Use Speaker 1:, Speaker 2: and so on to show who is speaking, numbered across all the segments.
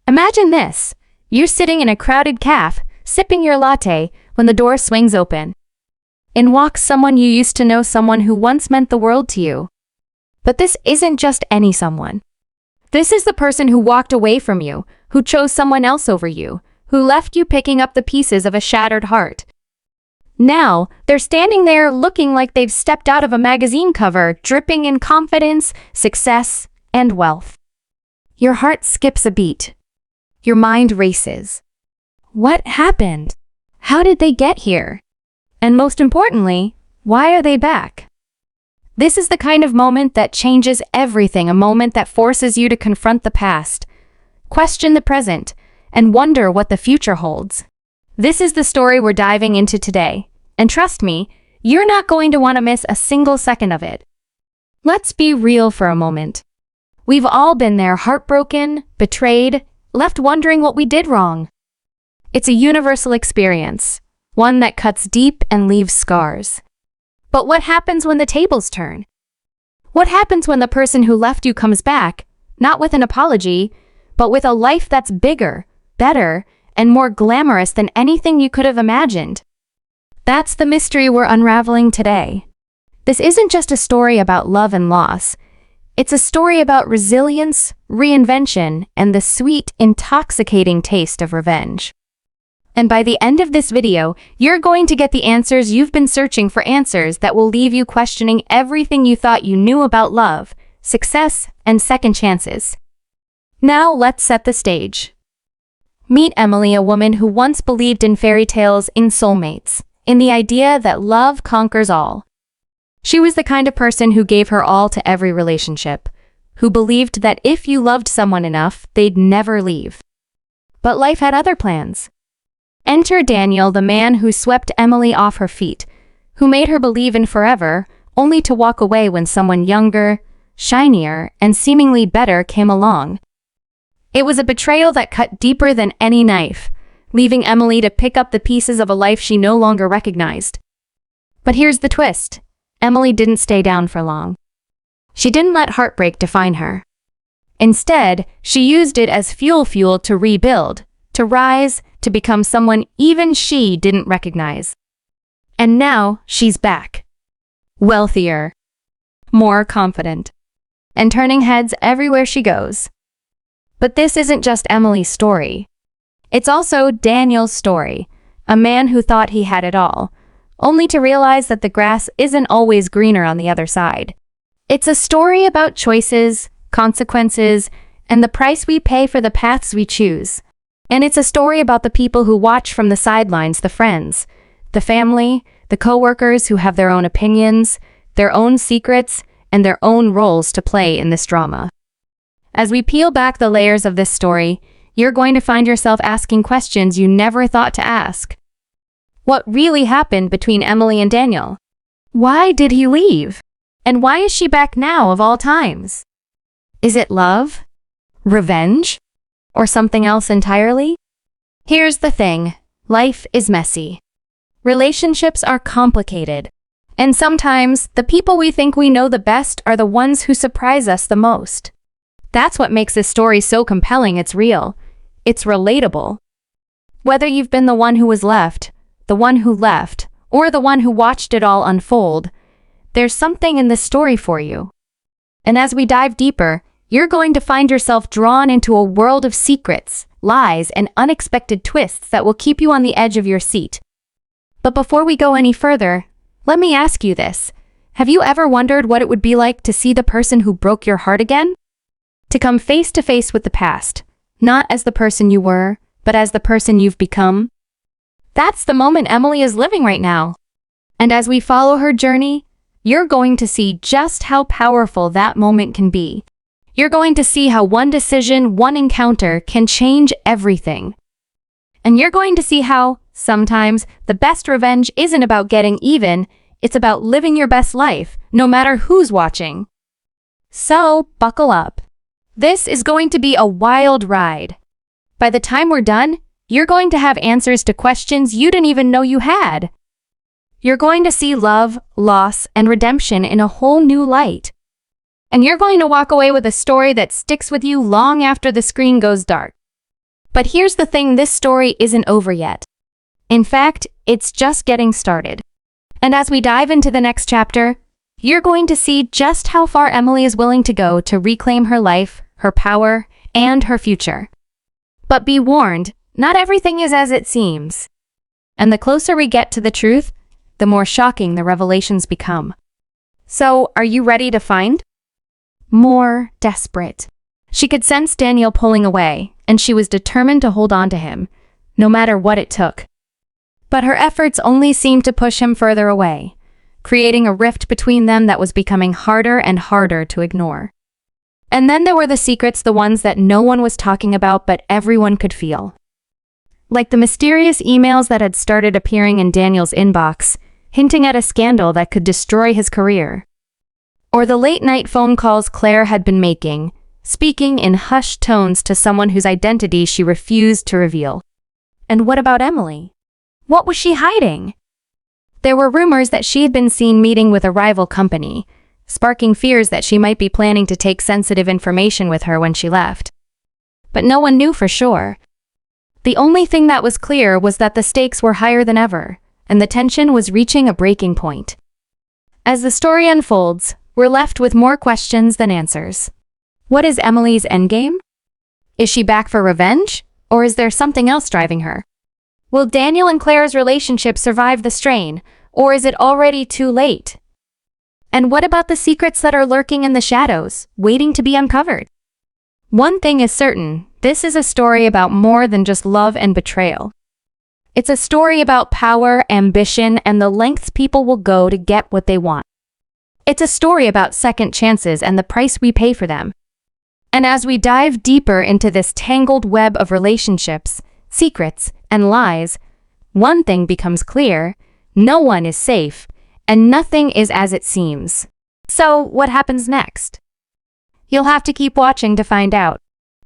Speaker 1: Imagine this. You're sitting in a crowded cafe, sipping your latte, when the door swings open. In walks someone you used to know, someone who once meant the world to you. But this isn't just any someone. This is the person who walked away from you, who chose someone else over you, who left you picking up the pieces of a shattered heart. Now, they're standing there looking like they've stepped out of a magazine cover, dripping in confidence, success, and wealth. Your heart skips a beat. Your mind races. What happened? How did they get here? And most importantly, why are they back? This is the kind of moment that changes everything, a moment that forces you to confront the past, question the present, and wonder what the future holds. This is the story we're diving into today, and trust me, you're not going to want to miss a single second of it. Let's be real for a moment. We've all been there, heartbroken, betrayed, left wondering what we did wrong. It's a universal experience, one that cuts deep and leaves scars. But what happens when the tables turn? What happens when the person who left you comes back, not with an apology, but with a life that's bigger, better, and more glamorous than anything you could have imagined? That's the mystery we're unraveling today. This isn't just a story about love and loss. It's a story about resilience, reinvention, and the sweet, intoxicating taste of revenge. And by the end of this video, you're going to get the answers you've been searching for, answers that will leave you questioning everything you thought you knew about love, success, and second chances. Now let's set the stage. Meet Emily, a woman who once believed in fairy tales, in soulmates, in the idea that love conquers all. She was the kind of person who gave her all to every relationship, who believed that if you loved someone enough, they'd never leave. But life had other plans. Enter Daniel, the man who swept Emily off her feet, who made her believe in forever, only to walk away when someone younger, shinier, and seemingly better came along. It was a betrayal that cut deeper than any knife, leaving Emily to pick up the pieces of a life she no longer recognized. But here's the twist. Emily didn't stay down for long. She didn't let heartbreak define her. Instead, she used it as fuel to rebuild, to rise, to become someone even she didn't recognize. And now she's back. Wealthier, more confident, and turning heads everywhere she goes. But this isn't just Emily's story. It's also Daniel's story, a man who thought he had it all, only to realize that the grass isn't always greener on the other side. It's a story about choices, consequences, and the price we pay for the paths we choose. And it's a story about the people who watch from the sidelines, the friends, the family, the coworkers who have their own opinions, their own secrets, and their own roles to play in this drama. As we peel back the layers of this story, you're going to find yourself asking questions you never thought to ask. What really happened between Emily and Daniel? Why did he leave? And why is she back now of all times? Is it love? Revenge? Or something else entirely? Here's the thing. Life is messy. Relationships are complicated. And sometimes, the people we think we know the best are the ones who surprise us the most. That's what makes this story so compelling. It's real. It's relatable. Whether you've been the one who was left, the one who left, or the one who watched it all unfold, there's something in this story for you. And as we dive deeper, you're going to find yourself drawn into a world of secrets, lies, and unexpected twists that will keep you on the edge of your seat. But before we go any further, let me ask you this. Have you ever wondered what it would be like to see the person who broke your heart again? To come face to face with the past, not as the person you were, but as the person you've become? That's the moment Emily is living right now. And as we follow her journey, you're going to see just how powerful that moment can be. You're going to see how one decision, one encounter can change everything. And you're going to see how, sometimes, the best revenge isn't about getting even, it's about living your best life, no matter who's watching. So, buckle up. This is going to be a wild ride. By the time we're done, you're going to have answers to questions you didn't even know you had. You're going to see love, loss, and redemption in a whole new light. And you're going to walk away with a story that sticks with you long after the screen goes dark. But here's the thing, this story isn't over yet. In fact, it's just getting started. And as we dive into the next chapter, you're going to see just how far Emily is willing to go to reclaim her life, her power, and her future. But be warned, not everything is as it seems. And the closer we get to the truth, the more shocking the revelations become. So, are you ready to find? More desperate. She could sense Daniel pulling away, and she was determined to hold on to him, no matter what it took. But her efforts only seemed to push him further away, creating a rift between them that was becoming harder and harder to ignore. And then there were the secrets, the ones that no one was talking about but everyone could feel. Like the mysterious emails that had started appearing in Daniel's inbox, hinting at a scandal that could destroy his career. Or the late-night phone calls Claire had been making, speaking in hushed tones to someone whose identity she refused to reveal. And what about Emily? What was she hiding? There were rumors that she had been seen meeting with a rival company, sparking fears that she might be planning to take sensitive information with her when she left. But no one knew for sure. The only thing that was clear was that the stakes were higher than ever, and the tension was reaching a breaking point. As the story unfolds, we're left with more questions than answers. What is Emily's endgame? Is she back for revenge, or is there something else driving her? Will Daniel and Claire's relationship survive the strain, or is it already too late? And what about the secrets that are lurking in the shadows, waiting to be uncovered? One thing is certain, this is a story about more than just love and betrayal. It's a story about power, ambition, and the lengths people will go to get what they want. It's a story about second chances and the price we pay for them. And as we dive deeper into this tangled web of relationships, secrets, and lies, one thing becomes clear: no one is safe, and nothing is as it seems. So, what happens next? You'll have to keep watching to find out.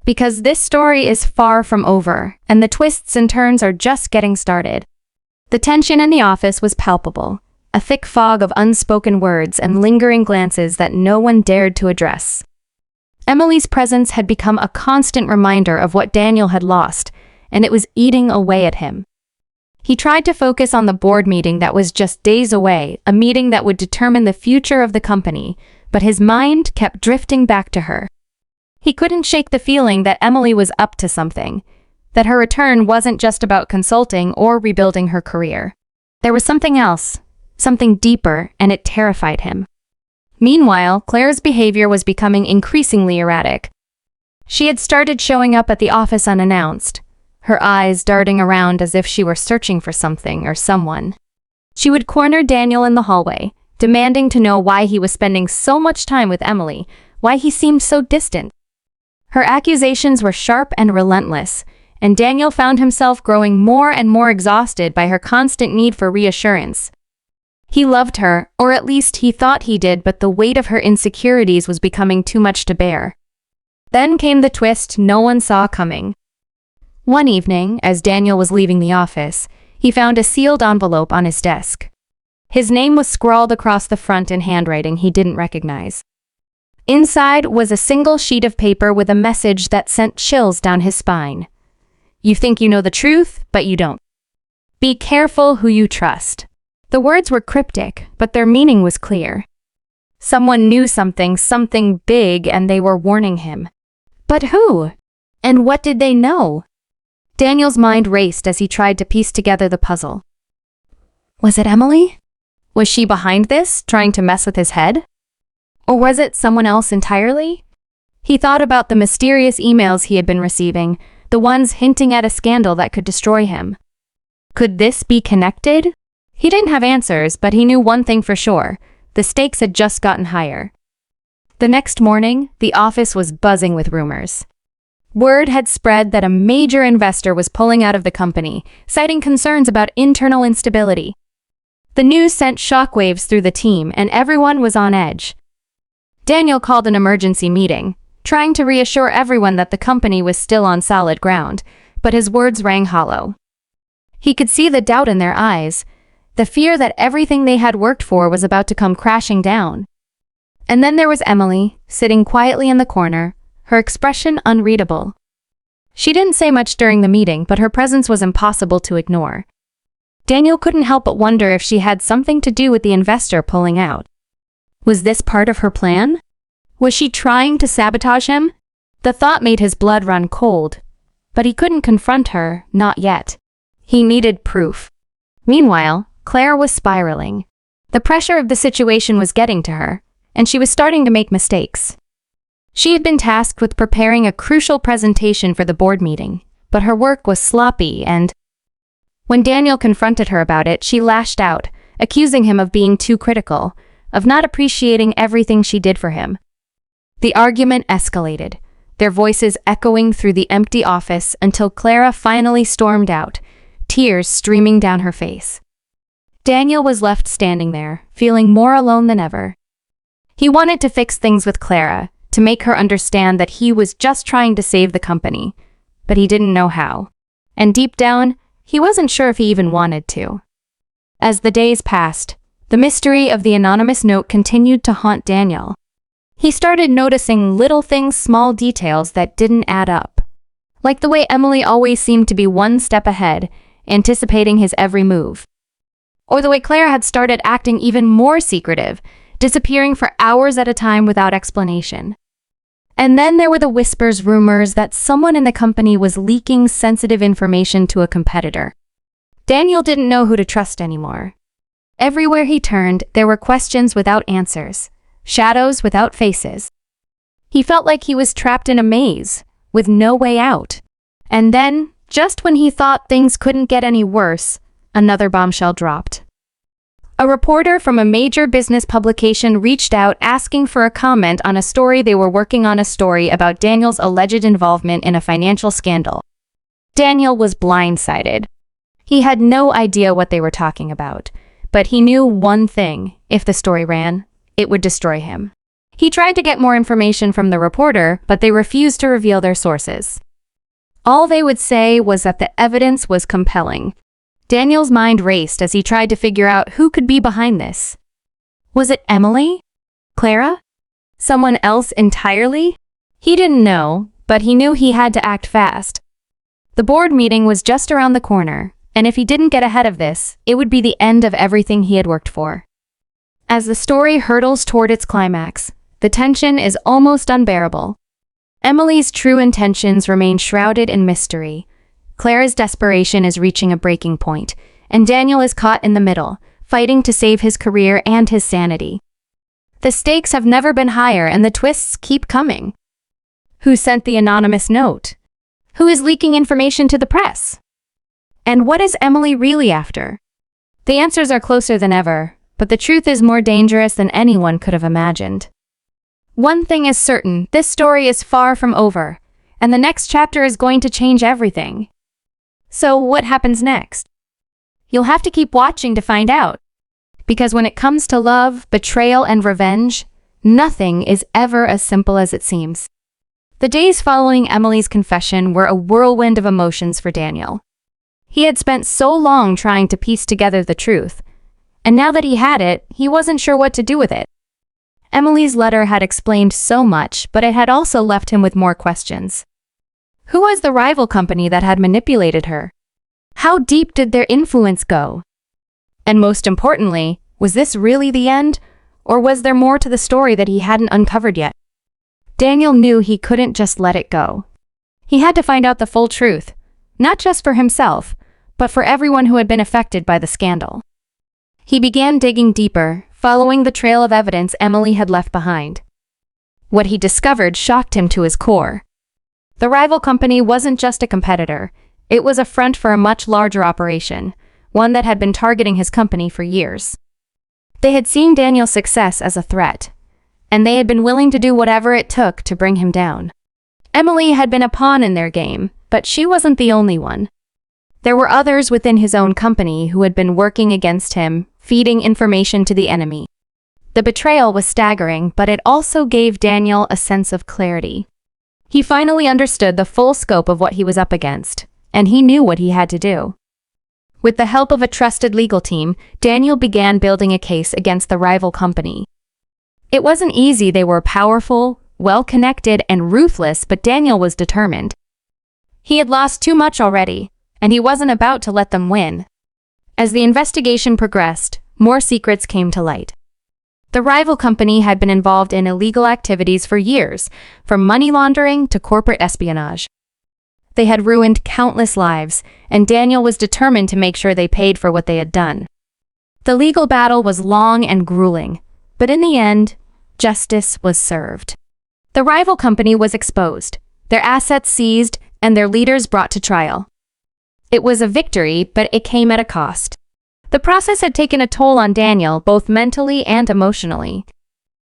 Speaker 1: Because this story is far from over, and the twists and turns are just getting started. The tension in the office was palpable, a thick fog of unspoken words and lingering glances that no one dared to address. Emily's presence had become a constant reminder of what Daniel had lost, and it was eating away at him. He tried to focus on the board meeting that was just days away, a meeting that would determine the future of the company, but his mind kept drifting back to her. He couldn't shake the feeling that Emily was up to something, that her return wasn't just about consulting or rebuilding her career. There was something else, something deeper, and it terrified him. Meanwhile, Claire's behavior was becoming increasingly erratic. She had started showing up at the office unannounced, her eyes darting around as if she were searching for something or someone. She would corner Daniel in the hallway, demanding to know why he was spending so much time with Emily, why he seemed so distant. Her accusations were sharp and relentless, and Daniel found himself growing more and more exhausted by her constant need for reassurance. He loved her, or at least he thought he did, but the weight of her insecurities was becoming too much to bear. Then came the twist no one saw coming. One evening, as Daniel was leaving the office, he found a sealed envelope on his desk. His name was scrawled across the front in handwriting he didn't recognize. Inside was a single sheet of paper with a message that sent chills down his spine. You think you know the truth, but you don't. Be careful who you trust. The words were cryptic, but their meaning was clear. Someone knew something big, and they were warning him. But who? And what did they know? Daniel's mind raced as he tried to piece together the puzzle. Was it Emily? Was she behind this, trying to mess with his head? Or was it someone else entirely? He thought about the mysterious emails he had been receiving, the ones hinting at a scandal that could destroy him. Could this be connected? He didn't have answers, but he knew one thing for sure: the stakes had just gotten higher. The next morning, the office was buzzing with rumors. Word had spread that a major investor was pulling out of the company, citing concerns about internal instability. The news sent shockwaves through the team, and everyone was on edge. Daniel called an emergency meeting, trying to reassure everyone that the company was still on solid ground, but his words rang hollow. He could see the doubt in their eyes, the fear that everything they had worked for was about to come crashing down. And then there was Emily, sitting quietly in the corner, her expression unreadable. She didn't say much during the meeting, but her presence was impossible to ignore. Daniel couldn't help but wonder if she had something to do with the investor pulling out. Was this part of her plan? Was she trying to sabotage him? The thought made his blood run cold, but he couldn't confront her, not yet. He needed proof. Meanwhile, Claire was spiraling. The pressure of the situation was getting to her, and she was starting to make mistakes. She had been tasked with preparing a crucial presentation for the board meeting, but her work was sloppy and when Daniel confronted her about it, she lashed out, accusing him of being too critical, of not appreciating everything she did for him. The argument escalated, their voices echoing through the empty office until Clara finally stormed out, tears streaming down her face. Daniel was left standing there, feeling more alone than ever. He wanted to fix things with Clara, to make her understand that he was just trying to save the company, but he didn't know how. And deep down, he wasn't sure if he even wanted to. As the days passed, the mystery of the anonymous note continued to haunt Daniel. He started noticing little things, small details that didn't add up. Like the way Emily always seemed to be one step ahead, anticipating his every move. Or the way Claire had started acting even more secretive, disappearing for hours at a time without explanation. And then there were the whispers, rumors that someone in the company was leaking sensitive information to a competitor. Daniel didn't know who to trust anymore. Everywhere he turned, there were questions without answers, shadows without faces. He felt like he was trapped in a maze, with no way out. And then, just when he thought things couldn't get any worse, another bombshell dropped. A reporter from a major business publication reached out asking for a comment on a story they were working on, a story about Daniel's alleged involvement in a financial scandal. Daniel was blindsided. He had no idea what they were talking about, but he knew one thing: if the story ran, it would destroy him. He tried to get more information from the reporter, but they refused to reveal their sources. All they would say was that the evidence was compelling. Daniel's mind raced as he tried to figure out who could be behind this. Was it Emily? Clara? Someone else entirely? He didn't know, but he knew he had to act fast. The board meeting was just around the corner, and if he didn't get ahead of this, it would be the end of everything he had worked for. As the story hurtles toward its climax, the tension is almost unbearable. Emily's true intentions remain shrouded in mystery. Clara's desperation is reaching a breaking point, and Daniel is caught in the middle, fighting to save his career and his sanity. The stakes have never been higher, and the twists keep coming. Who sent the anonymous note? Who is leaking information to the press? And what is Emily really after? The answers are closer than ever, but the truth is more dangerous than anyone could have imagined. One thing is certain: this story is far from over, and the next chapter is going to change everything. So what happens next? You'll have to keep watching to find out. Because when it comes to love, betrayal, and revenge, nothing is ever as simple as it seems. The days following Emily's confession were a whirlwind of emotions for Daniel. He had spent so long trying to piece together the truth, and now that he had it, he wasn't sure what to do with it. Emily's letter had explained so much, but it had also left him with more questions. Who was the rival company that had manipulated her? How deep did their influence go? And most importantly, was this really the end, or was there more to the story that he hadn't uncovered yet? Daniel knew he couldn't just let it go. He had to find out the full truth, not just for himself, but for everyone who had been affected by the scandal. He began digging deeper, following the trail of evidence Emily had left behind. What he discovered shocked him to his core. The rival company wasn't just a competitor, it was a front for a much larger operation, one that had been targeting his company for years. They had seen Daniel's success as a threat, and they had been willing to do whatever it took to bring him down. Emily had been a pawn in their game, but she wasn't the only one. There were others within his own company who had been working against him, feeding information to the enemy. The betrayal was staggering, but it also gave Daniel a sense of clarity. He finally understood the full scope of what he was up against, and he knew what he had to do. With the help of a trusted legal team, Daniel began building a case against the rival company. It wasn't easy. They were powerful, well-connected, and ruthless, but Daniel was determined. He had lost too much already, and he wasn't about to let them win. As the investigation progressed, more secrets came to light. The rival company had been involved in illegal activities for years, from money laundering to corporate espionage. They had ruined countless lives, and Daniel was determined to make sure they paid for what they had done. The legal battle was long and grueling, but in the end, justice was served. The rival company was exposed, their assets seized, and their leaders brought to trial. It was a victory, but it came at a cost. The process had taken a toll on Daniel, both mentally and emotionally.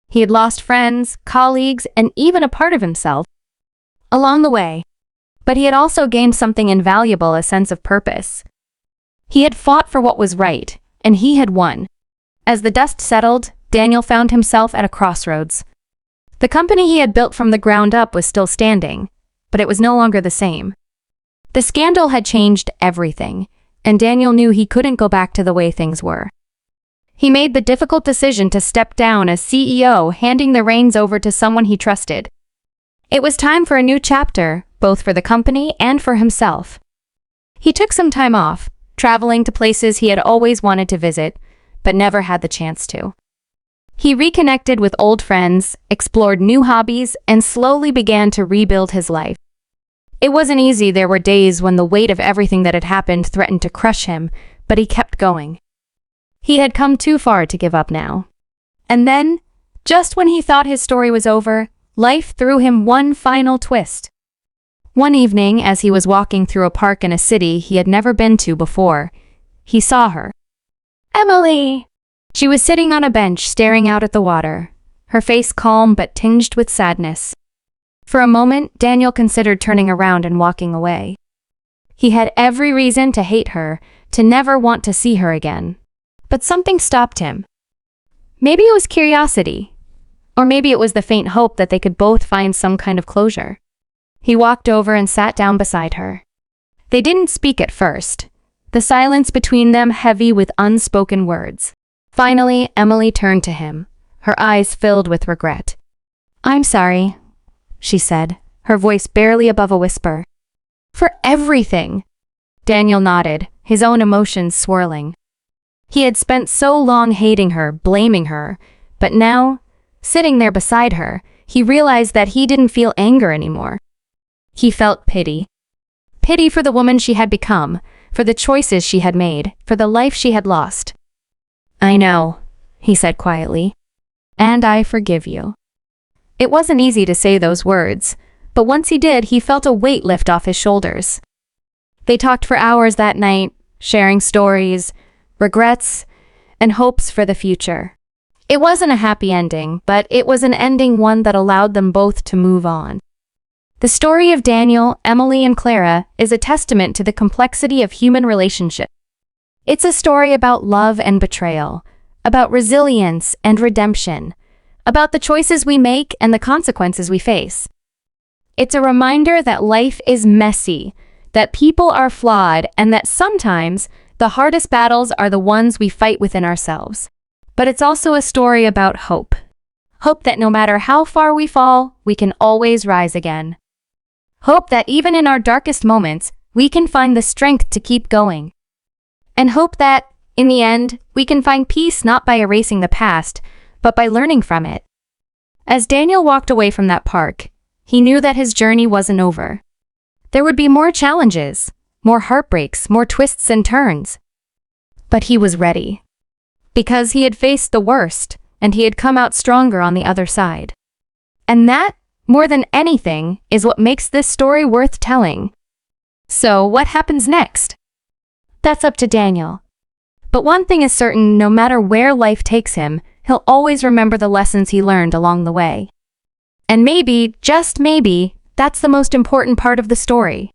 Speaker 1: He had lost friends, colleagues, and even a part of himself along the way. But he had also gained something invaluable, a sense of purpose. He had fought for what was right, and he had won. As the dust settled, Daniel found himself at a crossroads. The company he had built from the ground up was still standing, but it was no longer the same. The scandal had changed everything, and Daniel knew he couldn't go back to the way things were. He made the difficult decision to step down as CEO, handing the reins over to someone he trusted. It was time for a new chapter, both for the company and for himself. He took some time off, traveling to places he had always wanted to visit, but never had the chance to. He reconnected with old friends, explored new hobbies, and slowly began to rebuild his life. It wasn't easy. There were days when the weight of everything that had happened threatened to crush him, but he kept going. He had come too far to give up now. And then, just when he thought his story was over, life threw him one final twist. One evening, as he was walking through a park in a city he had never been to before, he saw her. Emily! She was sitting on a bench staring out at the water, her face calm but tinged with sadness. For a moment, Daniel considered turning around and walking away. He had every reason to hate her, to never want to see her again. But something stopped him. Maybe it was curiosity, or maybe it was the faint hope that they could both find some kind of closure. He walked over and sat down beside her. They didn't speak at first, the silence between them heavy with unspoken words. Finally, Emily turned to him, her eyes filled with regret. "I'm sorry," she said, her voice barely above a whisper. "For everything." Daniel nodded, his own emotions swirling. He had spent so long hating her, blaming her, but now, sitting there beside her, he realized that he didn't feel anger anymore. He felt pity. Pity for the woman she had become, for the choices she had made, for the life she had lost. "I know," he said quietly, "and I forgive you." It wasn't easy to say those words, but once he did, he felt a weight lift off his shoulders. They talked for hours that night, sharing stories, regrets, and hopes for the future. It wasn't a happy ending, but it was an ending, one that allowed them both to move on. The story of Daniel, Emily, and Clara is a testament to the complexity of human relationships. It's a story about love and betrayal, about resilience and redemption, about the choices we make and the consequences we face. It's a reminder that life is messy, that people are flawed, and that sometimes the hardest battles are the ones we fight within ourselves. But it's also a story about hope. Hope that no matter how far we fall, we can always rise again. Hope that even in our darkest moments, we can find the strength to keep going. And hope that, in the end, we can find peace not by erasing the past, but by learning from it. As Daniel walked away from that park, he knew that his journey wasn't over. There would be more challenges, more heartbreaks, more twists and turns. But he was ready. Because he had faced the worst, and he had come out stronger on the other side. And that, more than anything, is what makes this story worth telling. So, what happens next? That's up to Daniel. But one thing is certain, no matter where life takes him, he'll always remember the lessons he learned along the way. And maybe, just maybe, that's the most important part of the story.